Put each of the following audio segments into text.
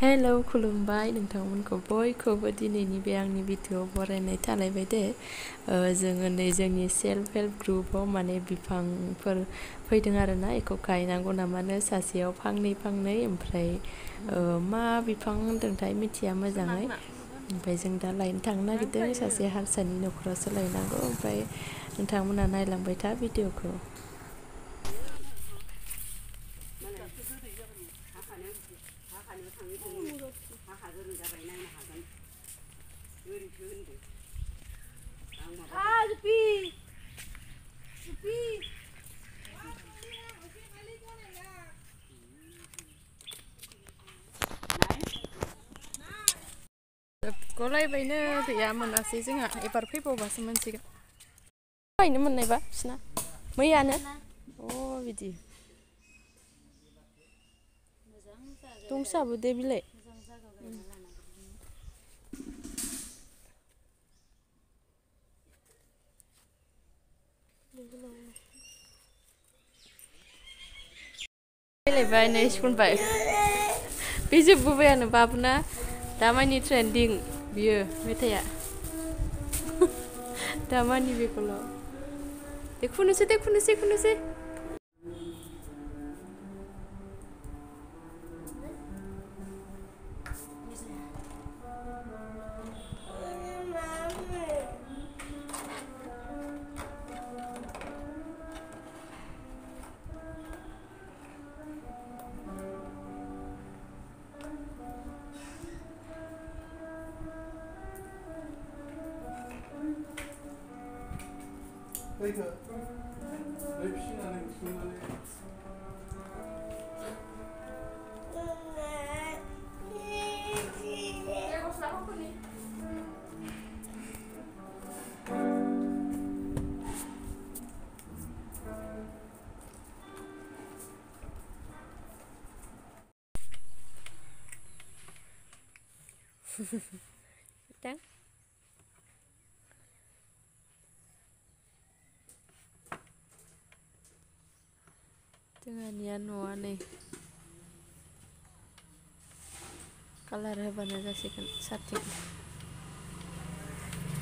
hello खुलुमबाय नोंथांमोनखौ बयखौबो दिनैनि बे आंनि भिडिअ बरायनाय थालायबाय दे जोङो नै जोंनि सेल्फ हेल्प ग्रुपआव माने बिफांफोर फैदों आरोना बेखौ गायनांगौ नामानो सासेयाव फांनै ओमफ्राय मा बिफां होनदोंथाय मिथिया मोजाङै ओमफ्राय जों दा लायनो थांनो नागिरदों सासे हारसानि न'खरावसो लायनांगौ ओमफ्राय नोंथांमोना नायलांबाय था भिडिअखौ गलायबायनो गैया मोनासै जोंहा एबार फैबावबासो मोनसिगोन गायनो मोननायबा बिसिना मैयानो अ बिदि दंसाबो दे बिलाय गेलेबाय नै सुनबाय बे जोबबोबायानो बाबुना दामानि ट्रेन्डिं बियो मेथाइआ दामानि बेखौल' खुनोसै Dan जोंहानिया न'आ नै कालार होबानो जासिगोन साथिं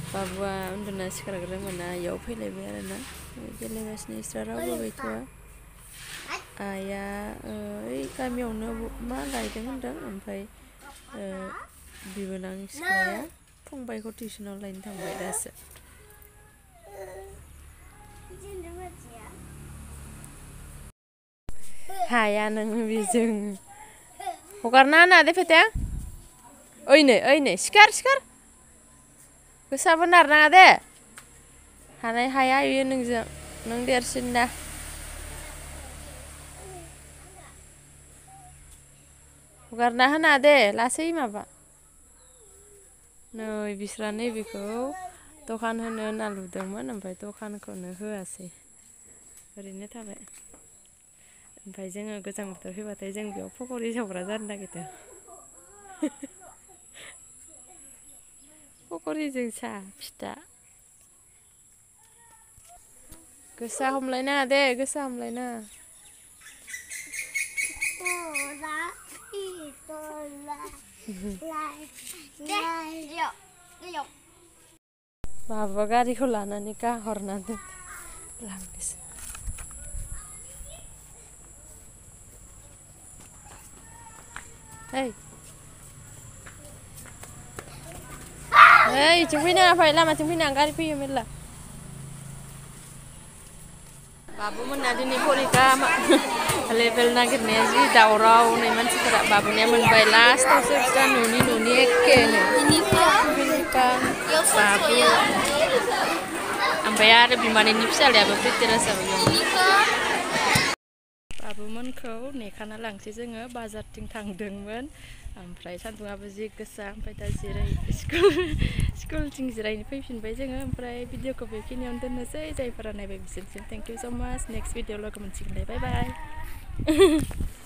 बाबुआ उन्दुना सिखारग्रो मोना इयाव फैलायबाय आरोना गेलेगासिनो इसरा रावबो गैथ'आ आइया ओइ गामियावनो मा गायदों होनदों ओमफ्राय बिबोनां सिख्लाया फंबायखौ टिउसनाव लायनो थांबाय दासो हाया नों बेजों हगारना होना दे फेथाया ओइनै सिखार गोसाबो नारनाङा दे हाया इयो नोंजों नों देरसिन ना हगारना होना दे लासै माबा नै बिस्रा नैबेखौ दखान होनो होनना लुदोंमोन ओमफ्राय दखानखौनो होआसै ओरैनो थाबाय ओमफ्राय जोङो गोजां बोथोर फैबाथाय जों बेयाव पक'रि सावग्रा जानो नागिरदों पक'रिजों साहा फिथा गोसा हमलायनाङा दे गोसा हमलायनाङा बाबुआ गारिखौ लानानै गाहरना दोन लांनोसै इथिं फैनाङा फै लामाथिं फैनाङा गारि फैयो मेरला बाबुमोनना दिनै फरिखा लेभेल नागिरनाया जि दावराव नै मानसिफोरा बाबुनिया मोनबाय लास्टावसो बिस्रा न'नि एखेनो बाबु ओमफ्राय आरो बिमानैनि फिसालायाबो प्रिथिरासआबो बाबुमोनखौ नेखाना लांसै जोङो बाजारथिं थांदोंमोन ओमफ्राय सान्दुङाबो जि गोसा ओमफ्राय दा स्कुलथिं जिरायनो फैफिनबाय जोङो ओमफ्राय भिडिअखौ बेखिनियावनो दोननोसै जायफोरा नायबाय बिसोरनिसिम थेंक इउ स' माच नेक्स्ट भिडिअ लोगो मोनसिगोन दे बाय बाय